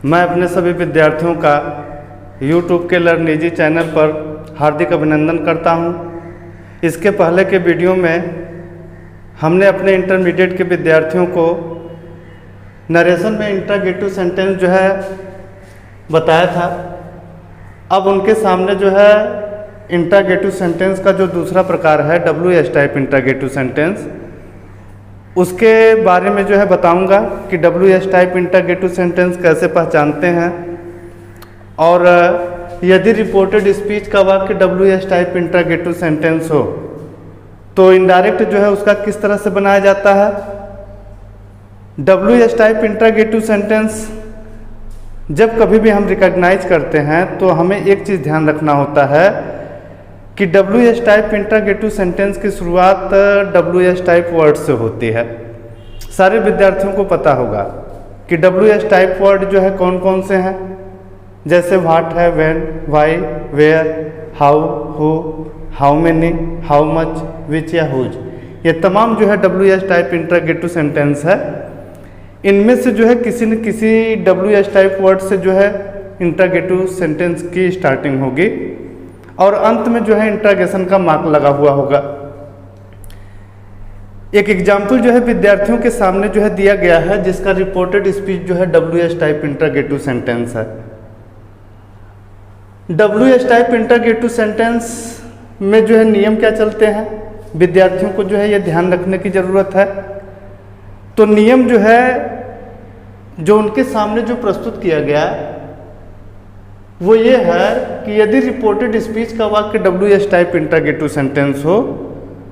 मैं अपने सभी विद्यार्थियों का YouTube के लर्न इजी चैनल पर हार्दिक अभिनंदन करता हूं। इसके पहले के वीडियो में हमने अपने इंटरमीडिएट के विद्यार्थियों को नरेशन में इंट्रागेटिव सेंटेंस जो है बताया था। अब उनके सामने जो है इंट्रागेटिव सेंटेंस का जो दूसरा प्रकार है WH टाइप इंट्रागेटिव सेंटेंस, उसके बारे में जो है बताऊंगा कि WH टाइप इंट्रागेटिव सेंटेंस कैसे पहचानते हैं, और यदि रिपोर्टेड स्पीच का वाक्य WH टाइप इंट्रागेटिव सेंटेंस हो तो इनडायरेक्ट जो है उसका किस तरह से बनाया जाता है। WH टाइप इंट्रागेटिव सेंटेंस जब कभी भी हम रिकॉग्नाइज करते हैं तो हमें एक चीज़ ध्यान रखना होता है कि WH टाइप इंट्रागेटिव सेंटेंस की शुरुआत WH टाइप वर्ड से होती है। सारे विद्यार्थियों को पता होगा कि WH टाइप वर्ड जो है कौन कौन से हैं, जैसे व्हाट है, when, why, where, how, who, how many, how much, which या हुज। ये तमाम जो है WH टाइप इंट्रागेटिव सेंटेंस है। इनमें से जो है किसी न किसी WH टाइप वर्ड से जो है इंट्रागेटिव सेंटेंस की स्टार्टिंग होगी और अंत में जो है इंट्रागेशन का मार्क लगा हुआ होगा। एक एग्जाम्पल जो है विद्यार्थियों के सामने जो है दिया गया है, जिसका रिपोर्टेड स्पीच जो है WH टाइप इंट्रागेटिव सेंटेंस है। WH टाइप इंट्रागेटिव सेंटेंस में जो है नियम क्या चलते हैं, विद्यार्थियों को जो है ये ध्यान रखने की ज़रूरत है। तो नियम जो है जो उनके सामने जो प्रस्तुत किया गया वो ये है कि यदि रिपोर्टेड स्पीच का वाक्य WH टाइप इंट्रागेटिव सेंटेंस हो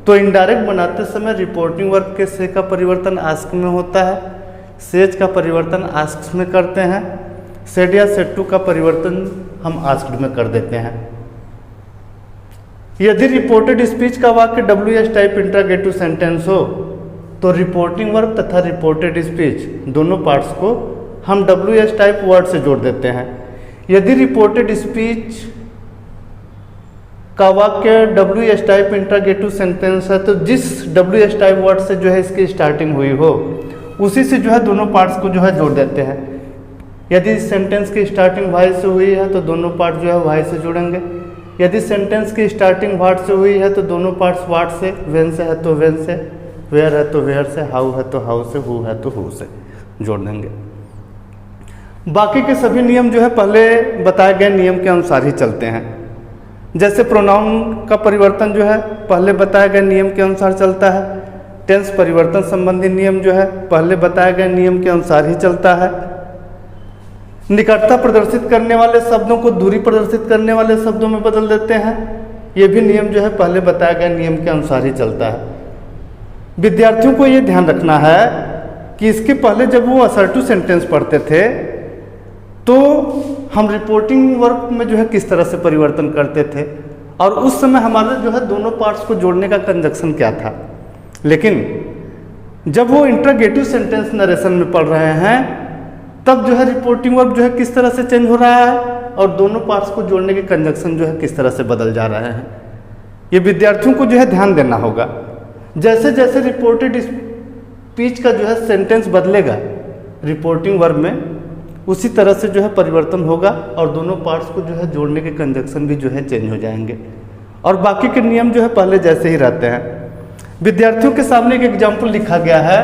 तो इनडायरेक्ट बनाते समय रिपोर्टिंग वर्ब के से का परिवर्तन आस्क में होता है, सेज का परिवर्तन आस्क में करते हैं, सेड या सेड टू का परिवर्तन हम आस्क्ड में कर देते हैं। यदि रिपोर्टेड स्पीच का वाक्य WH टाइप इंट्रागेटिव सेंटेंस हो तो रिपोर्टिंग वर्ब तथा रिपोर्टेड स्पीच दोनों पार्ट्स को हम WH टाइप वर्ड से जोड़ देते हैं। यदि रिपोर्टेड स्पीच का वाक्य WH टाइप इंट्रागेटिव सेंटेंस है तो जिस WH टाइप वर्ड से जो है इसकी स्टार्टिंग हुई हो उसी से जो है दोनों पार्ट्स को जो है जोड़ देते हैं। यदि सेंटेंस की स्टार्टिंग वाई से हुई है तो दोनों पार्ट जो है वाई से जुड़ेंगे। यदि सेंटेंस की स्टार्टिंग व्हाट से हुई है तो दोनों पार्ट्स व्हाट से, वेन से है तो वेन से, वेयर है तो वेयर से, हाउ है तो हाउ से, हु है तो हु से जोड़ देंगे। बाकी के सभी नियम जो है पहले बताए गए नियम के अनुसार ही चलते हैं। जैसे प्रोनाउन का परिवर्तन जो है पहले बताए गए नियम के अनुसार चलता है। टेंस परिवर्तन संबंधी नियम जो है पहले बताए गए नियम के अनुसार ही चलता है। निकटता प्रदर्शित करने वाले शब्दों को दूरी प्रदर्शित करने वाले शब्दों में बदल देते हैं। ये भी नियम जो है पहले बताए गए नियम के अनुसार ही चलता है। विद्यार्थियों को ये ध्यान रखना है कि इसके पहले जब वो असर्टिव सेंटेंस पढ़ते थे तो हम रिपोर्टिंग वर्ब में जो है किस तरह से परिवर्तन करते थे और उस समय हमारे जो है दोनों पार्ट्स को जोड़ने का कंजक्शन क्या था। लेकिन जब वो इंट्रागेटिव सेंटेंस नरेशन में पढ़ रहे हैं तब जो है रिपोर्टिंग वर्ब जो है किस तरह से चेंज हो रहा है और दोनों पार्ट्स को जोड़ने के कंजक्शन जो है किस तरह से बदल जा रहे हैं। ये विद्यार्थियों को जो है ध्यान देना होगा। जैसे जैसे रिपोर्टेड स्पीच का जो है सेंटेंस बदलेगा रिपोर्टिंग वर्ब में, उसी तरह से जो है परिवर्तन होगा और दोनों पार्ट्स को जो है जोड़ने के कंजक्शन भी जो है चेंज हो जाएंगे और बाकी के नियम जो है पहले जैसे ही रहते हैं। विद्यार्थियों के सामने एक एग्जाम्पल लिखा गया है।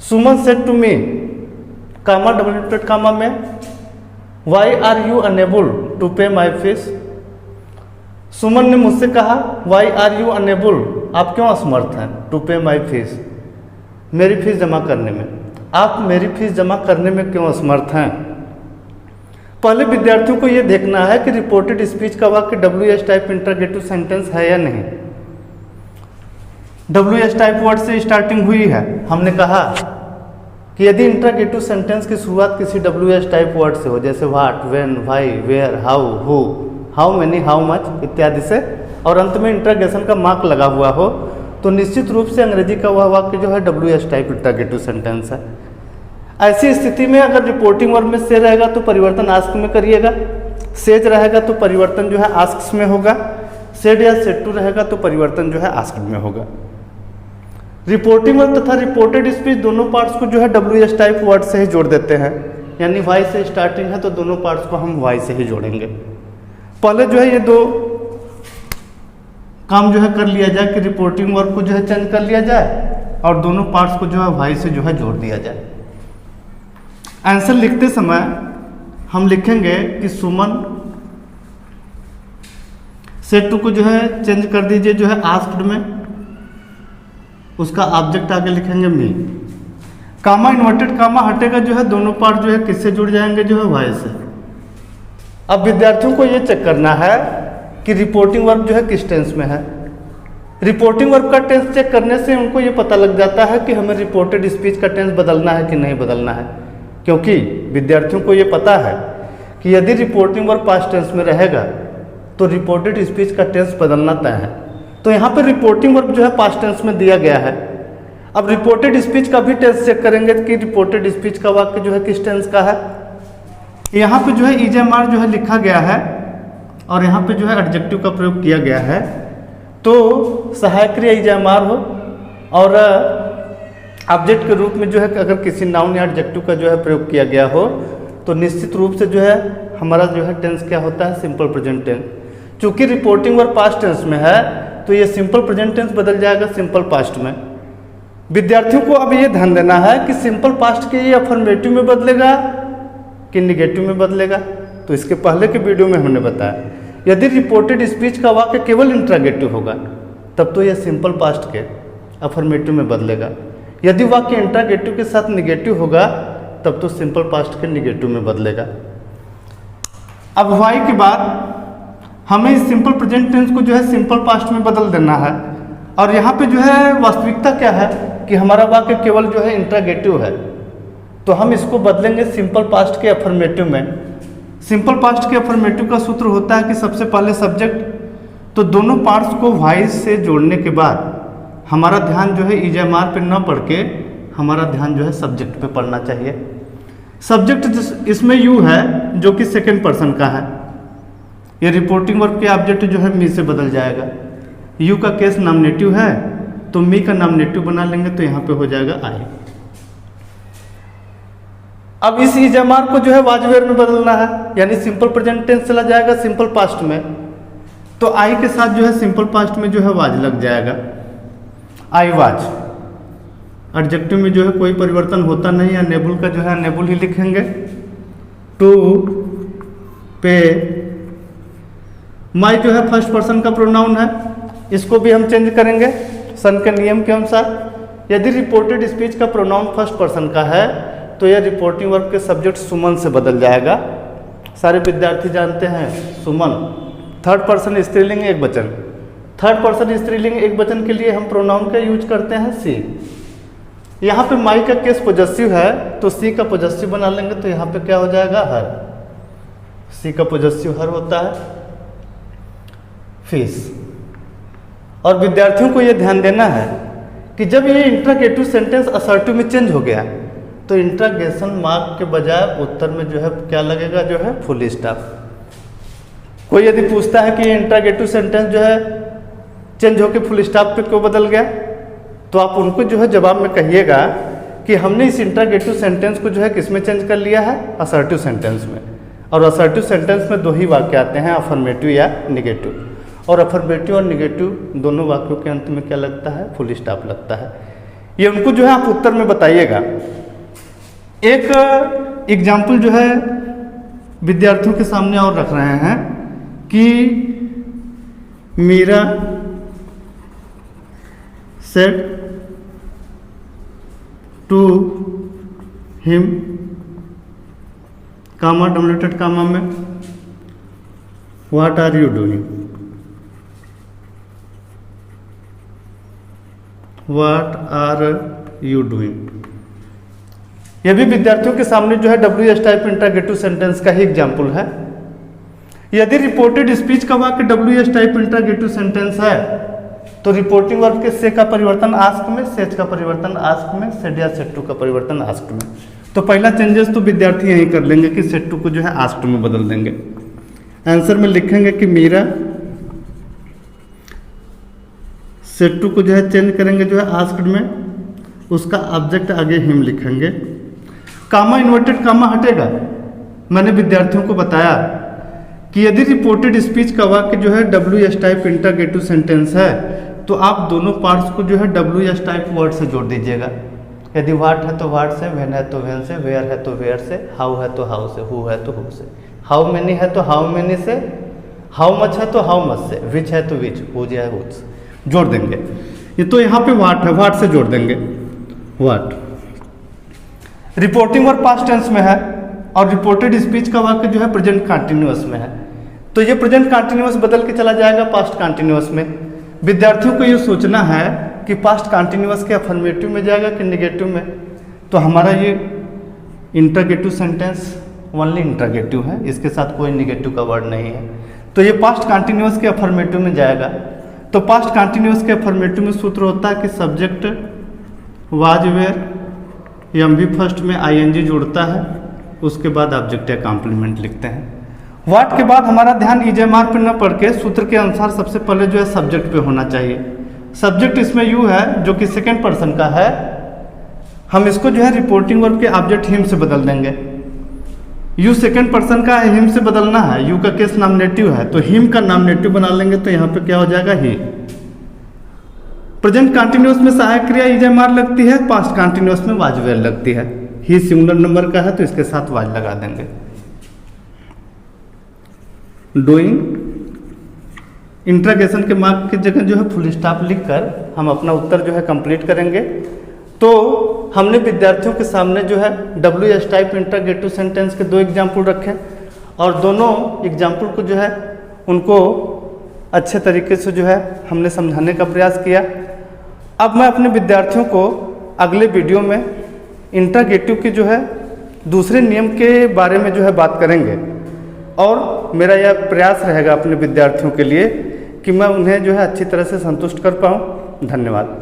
Suman said to me, comma double dotted comma में, why are you unable to pay my fees. सुमन ने मुझसे कहा, वाई आर यू अनेबल, आप क्यों असमर्थ हैं, टू पे माई फीस, मेरी फीस जमा करने में, आप मेरी फीस जमा करने में क्यों असमर्थ हैं। पहले विद्यार्थियों को यह देखना है कि रिपोर्टेड स्पीच का वाक्य WH टाइप इंट्रागेटिव सेंटेंस है या नहीं। WH टाइप वर्ड से स्टार्टिंग हुई है। हमने कहा कि यदि इंट्रागेटिव सेंटेंस की शुरुआत किसी WH टाइप वर्ड से हो, जैसे what, when, why, where, how, who, how many, how much इत्यादि से, और अंत में इंट्रागेशन का मार्क लगा हुआ हो, तो निश्चित रूप से अंग्रेजी का वह वाक्य जो है WH टाइप इंट्रागेटिव सेंटेंस है। ऐसी स्थिति में अगर रिपोर्टिंग वर्ब में से रहेगा तो परिवर्तन आस्क में करिएगा, सेज रहेगा तो परिवर्तन जो है आस्क्स में होगा, सेड या सेड टू रहेगा तो परिवर्तन जो है आस्क्ड में होगा। रिपोर्टिंग वर्ब तथा रिपोर्टेड स्पीच दोनों पार्ट्स को जो है WH टाइप वर्ड से ही जोड़ देते हैं। यानी वाई से स्टार्टिंग है तो दोनों पार्ट्स को हम वाई से ही जोड़ेंगे। पहले जो है ये दो काम जो है कर लिया जाए कि रिपोर्टिंग वर्ब को जो है चेंज कर लिया जाए और दोनों पार्ट्स को जो है वाई से जो है जोड़ दिया जाए। आंसर लिखते समय हम लिखेंगे कि सुमन सेट टू को जो है चेंज कर दीजिए जो है आस्क्ड में, उसका ऑब्जेक्ट आगे लिखेंगे मी। कामा इन्वर्टेड कामा हटेगा जो है, दोनों पार्ट जो है किससे जुड़ जाएंगे जो है वाई से। अब विद्यार्थियों को ये चेक करना है कि रिपोर्टिंग वर्ब जो है किस टेंस में है। रिपोर्टिंग वर्ब का टेंस चेक करने से उनको ये पता लग जाता है कि हमें रिपोर्टेड स्पीच का टेंस बदलना है कि नहीं बदलना है, क्योंकि विद्यार्थियों को ये पता है कि यदि रिपोर्टिंग वर्ब पास्ट टेंस में रहेगा तो रिपोर्टेड स्पीच का टेंस बदलना तय है। तो यहाँ पे रिपोर्टिंग वर्ब जो है पास्ट टेंस में दिया गया है। अब रिपोर्टेड स्पीच का भी टेंस चेक करेंगे कि रिपोर्टेड स्पीच का वाक्य जो है किस टेंस का है। यहाँ पे जो है ईजेमार जो है लिखा गया है और यहाँ पे जो है एडजेक्टिव का प्रयोग किया गया है। तो सहायक क्रिया ईजेमार हो और ऑब्जेक्ट के रूप में जो है अगर किसी नाउन या एडजेक्टिव का जो है प्रयोग किया गया हो तो निश्चित रूप से जो है हमारा जो है टेंस क्या होता है, सिंपल प्रेजेंट टेंस। चूंकि रिपोर्टिंग वर्ब पास्ट टेंस में है तो ये सिंपल प्रेजेंट टेंस बदल जाएगा सिंपल पास्ट में। विद्यार्थियों को अब ये ध्यान देना है कि सिंपल पास्ट के ये अफर्मेटिव में बदलेगा कि निगेटिव में बदलेगा। तो इसके पहले के वीडियो में हमने बताया यदि रिपोर्टेड स्पीच का वाक्य केवल इंट्रागेटिव होगा तब तो यह सिंपल पास्ट के अफर्मेटिव में बदलेगा। यदि वाक्य इंट्रागेटिव के साथ निगेटिव होगा तब तो सिंपल पास्ट के निगेटिव में बदलेगा। अब वाई के बाद हमें इस सिंपल प्रेजेंट टेंस को जो है सिंपल पास्ट में बदल देना है। और यहाँ पे जो है वास्तविकता क्या है कि हमारा वाक्य केवल जो है इंट्रागेटिव है, तो हम इसको बदलेंगे सिंपल पास्ट के अफर्मेटिव में। सिंपल पास्ट के अफर्मेटिव का सूत्र होता है कि सबसे पहले सब्जेक्ट, तो दोनों पार्ट्स को वाइस से जोड़ने के बाद हमारा ध्यान जो है ईजेमार पे न पढ़ के हमारा ध्यान जो है सब्जेक्ट पे पढ़ना चाहिए। सब्जेक्ट इसमें यू है जो कि सेकेंड पर्सन का है। ये रिपोर्टिंग वर्ब के ऑब्जेक्ट जो है मी से बदल जाएगा। यू का केस नॉमिनेटिव है तो मी का नॉमिनेटिव बना लेंगे तो यहाँ पे हो जाएगा आई। अब इस ईजेमार को जो है वाजवेयर में बदलना है, यानी सिंपल प्रेजेंट टेंस चला जाएगा सिंपल पास्ट में, तो आई के साथ जो है सिंपल पास्ट में जो है वाज लग जाएगा, आई वाज। एडजेक्टिव में जो है कोई परिवर्तन होता नहीं है, नेबुल का जो है नेबुल ही लिखेंगे। टू पे माई जो है फर्स्ट पर्सन का प्रोनाउन है, इसको भी हम चेंज करेंगे सन के नियम के अनुसार। यदि रिपोर्टेड स्पीच का प्रोनाउन फर्स्ट पर्सन का है तो यह रिपोर्टिंग वर्ब के सब्जेक्ट सुमन से बदल जाएगा। सारे विद्यार्थी जानते हैं सुमन थर्ड पर्सन स्त्रीलिंग एक वचन। थर्ड पर्सन स्त्रीलिंग एक वचन के लिए हम प्रोनाउन का यूज करते हैं सी। यहाँ पे माई का केस पोजेसिव है तो सी का पोजेसिव बना लेंगे तो यहाँ पे क्या हो जाएगा हर। सी का पोजेसिव हर होता है फिश। और विद्यार्थियों को यह ध्यान देना है कि जब ये इंट्रागेटिव सेंटेंस असर्टिव में चेंज हो गया तो इंट्रागेशन मार्क के बजाय उत्तर में जो है क्या लगेगा जो है फुल स्टॉप। कोई यदि पूछता है कि ये इंट्रागेटिव सेंटेंस जो है चेंज होकर फुल स्टॉप पे क्यों बदल गया, तो आप उनको जो है जवाब में कहिएगा कि हमने इस इंट्रागेटिव सेंटेंस को जो है किस में चेंज कर लिया है, असर्टिव सेंटेंस में। और असर्टिव सेंटेंस में दो ही वाक्य आते हैं, अफर्मेटिव या निगेटिव। और अफर्मेटिव और निगेटिव दोनों वाक्यों के अंत में क्या लगता है, फुल स्टॉप लगता है। ये उनको जो है आप उत्तर में बताइएगा। एक एग्जाम्पल जो है विद्यार्थियों के सामने और रख रहे हैं कि Meera said to him comma dominated comma में what are you doing, what are you doing. यह भी विद्यार्थियों के सामने जो है WH टाइप इंट्रागेटिव सेंटेंस का ही एग्जाम्पल है। यदि रिपोर्टेड स्पीच का वाक्य WH टाइप इंट्रागेटिव सेंटेंस है तो रिपोर्टिंग वर्ब के से का परिवर्तन आस्क में, सेज का परिवर्तन आस्क में, सेड या सेड टू का परिवर्तन आस्क में। तो पहला चेंजेस तो विद्यार्थी यही कर लेंगे कि सेड टू को जो है आस्क में बदल देंगे। आंसर में लिखेंगे कि मीरा सेड टू को जो है चेंज करेंगे जो है आस्क्ड में, उसका ऑब्जेक्ट आगे हिम लिखेंगे। कामा इन्वर्टेड कामा हटेगा। मैंने विद्यार्थियों को बताया कि यदि रिपोर्टेड स्पीच का वाक्य जो है WS टाइप इंटरगेटिव सेंटेंस है तो आप दोनों पार्ट्स को जो है WS टाइप वर्ड से जोड़ दीजिएगा। यदि व्हाट है तो व्हाट से, व्हेन है तो व्हेन से, वेयर है तो वेयर से, हाउ है तो हाउ से, हु है तो हु से, हाउ मेनी है तो हाउ मेनी से, हाउ मच है तो हाउ मच से, विच है तो विच, हुज है हुज से जोड़ देंगे। ये तो यहाँ पे व्हाट है, व्हाट से जोड़ देंगे what. Reporting verb past tense में है और रिपोर्टेड स्पीच का वाक्य जो है प्रेजेंट कंटिन्यूअस में है, तो ये प्रेजेंट कंटिन्यूअस बदल के चला जाएगा पास्ट कंटिन्यूअस में। विद्यार्थियों को ये सोचना है कि पास्ट कंटिन्यूअस के अफर्मेटिव में जाएगा कि नेगेटिव में। तो हमारा ये इंटरगेटिव सेंटेंस ओनली इंटरगेटिव है, इसके साथ कोई नेगेटिव का वर्ड नहीं है, तो ये पास्ट कंटिन्यूअस के अफर्मेटिव में जाएगा। तो पास्ट कंटिन्यूअस के अफर्मेटिव में सूत्र होता है कि subject was were, MV first में ING जुड़ता है, उसके बाद ऑब्जेक्ट या कॉम्प्लीमेंट लिखते हैं। व्हाट के बाद हमारा ध्यान EJMR पर न पढ़ के सूत्र के अनुसार सबसे पहले जो है सब्जेक्ट पे होना चाहिए। सब्जेक्ट इसमें यू है जो कि सेकेंड पर्सन का है, हम इसको जो है रिपोर्टिंग वर्ब के ऑब्जेक्ट हिम से बदल देंगे। यू सेकेंड पर्सन का है, हिम से बदलना है, यू का केस नॉमिनेटिव है तो हिम का नॉमिनेटिव बना लेंगे, तो यहाँ पे क्या हो जाएगा ही। प्रेजेंट कंटिन्यूअस में सहायक क्रिया EJMR लगती है, पास्ट कंटिन्यूअस में वाज वेयर लगती है। ही सिंगुलर नंबर का है तो इसके साथ वाज लगा देंगे। डूइंग इंट्रोगेशन के मार्क की जगह जो है फुल स्टॉप लिखकर हम अपना उत्तर जो है कंप्लीट करेंगे। तो हमने विद्यार्थियों के सामने जो है WS टाइप इंटरगेटिव सेंटेंस के 2 एग्जाम्पल रखे और दोनों एग्जाम्पल को जो है उनको अच्छे तरीके से जो है हमने समझाने का प्रयास किया। अब मैं अपने विद्यार्थियों को अगले वीडियो में इंटरगेटिव के जो है दूसरे नियम के बारे में जो है बात करेंगे और मेरा यह प्रयास रहेगा अपने विद्यार्थियों के लिए कि मैं उन्हें जो है अच्छी तरह से संतुष्ट कर पाऊँ। धन्यवाद।